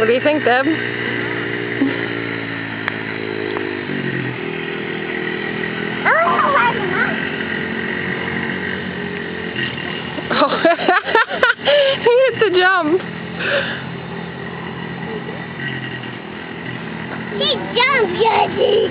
What do you think, Deb? Oh, he hit the jump. He jumped, Daddy.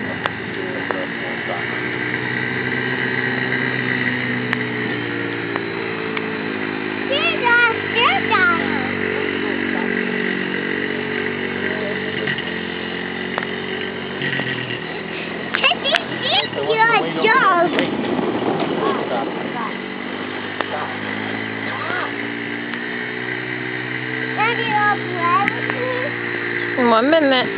In 1 minute.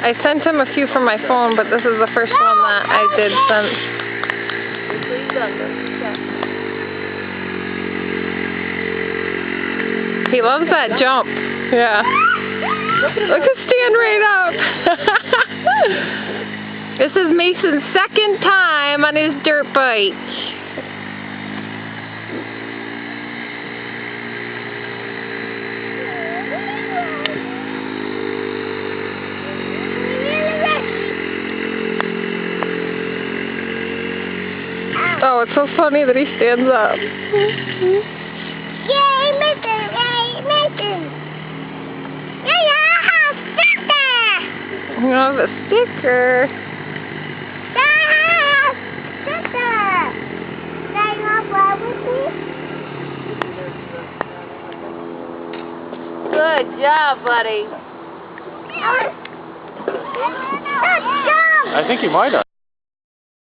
I sent him a few from my phone, but this is the first one that I did send. He loves that jump. Yeah. Look at stand right up. This is Mason's second time on his dirt bike. Oh, it's so funny that he stands up. Yay, Mason! Yay, Mason! Yeah, sticker! Oh, the sticker. Sticker! Can you play with me? Good job, buddy. Good job! I think he might have.